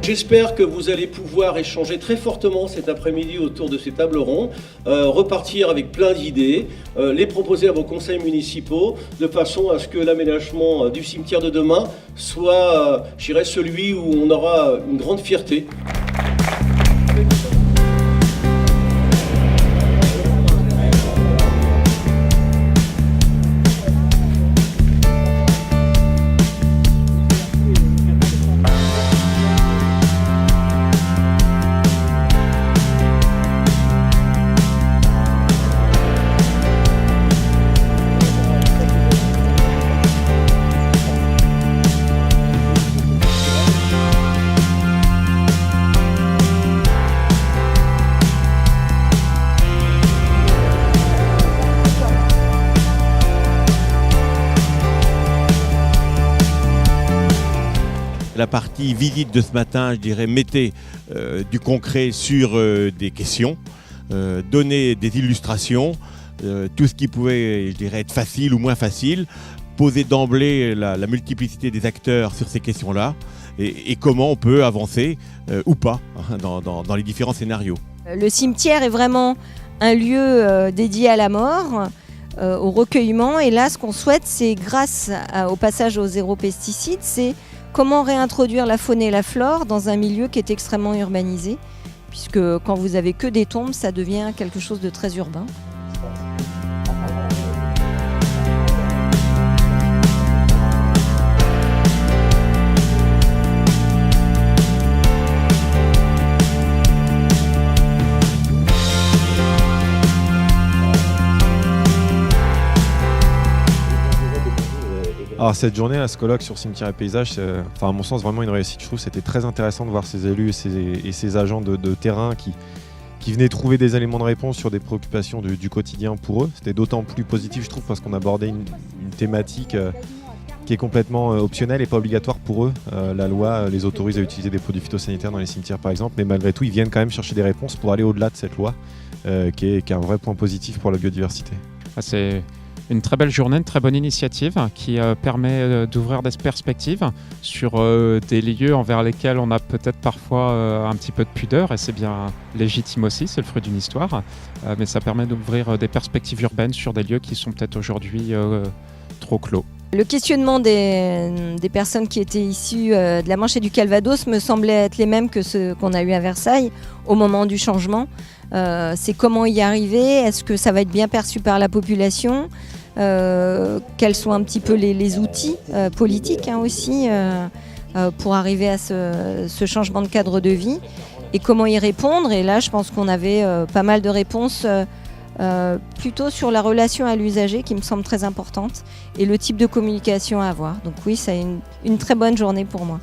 J'espère que vous allez pouvoir échanger très fortement cet après-midi autour de ces tables rondes, repartir avec plein d'idées, les proposer à vos conseils municipaux de façon à ce que l'aménagement du cimetière de demain soit, je dirais, celui où on aura une grande fierté. La partie visite de ce matin, je dirais, mettait du concret sur des questions, donner des illustrations, tout ce qui pouvait, je dirais, être facile ou moins facile, poser d'emblée la multiplicité des acteurs sur ces questions-là et comment on peut avancer ou pas dans les différents scénarios. Le cimetière est vraiment un lieu dédié à la mort, au recueillement, et là ce qu'on souhaite, c'est grâce au passage au zéro pesticide, c'est comment réintroduire la faune et la flore dans un milieu qui est extrêmement urbanisé, puisque quand vous avez que des tombes, ça devient quelque chose de très urbain. Alors cette journée, ce colloque sur cimetière et paysage, c'est, à mon sens, vraiment une réussite. Je trouve que c'était très intéressant de voir ces élus et ces agents de terrain qui venaient trouver des éléments de réponse sur des préoccupations du quotidien pour eux. C'était d'autant plus positif, je trouve, parce qu'on abordait une thématique qui est complètement optionnelle et pas obligatoire pour eux. La loi les autorise à utiliser des produits phytosanitaires dans les cimetières, par exemple, mais malgré tout, ils viennent quand même chercher des réponses pour aller au-delà de cette loi, qui est un vrai point positif pour la biodiversité. C'est une très belle journée, une très bonne initiative qui permet d'ouvrir des perspectives sur des lieux envers lesquels on a peut-être parfois un petit peu de pudeur, et c'est bien légitime aussi, c'est le fruit d'une histoire, mais ça permet d'ouvrir des perspectives urbaines sur des lieux qui sont peut-être aujourd'hui trop clos. Le questionnement des personnes qui étaient issues de la Manche et du Calvados me semblait être les mêmes que ceux qu'on a eu à Versailles au moment du changement. C'est comment y arriver, est-ce que ça va être bien perçu par la population, quels sont un petit peu les outils politiques aussi pour arriver à ce changement de cadre de vie et comment y répondre. Et là je pense qu'on avait pas mal de réponses plutôt sur la relation à l'usager qui me semble très importante et le type de communication à avoir. Donc oui, c'est une très bonne journée pour moi.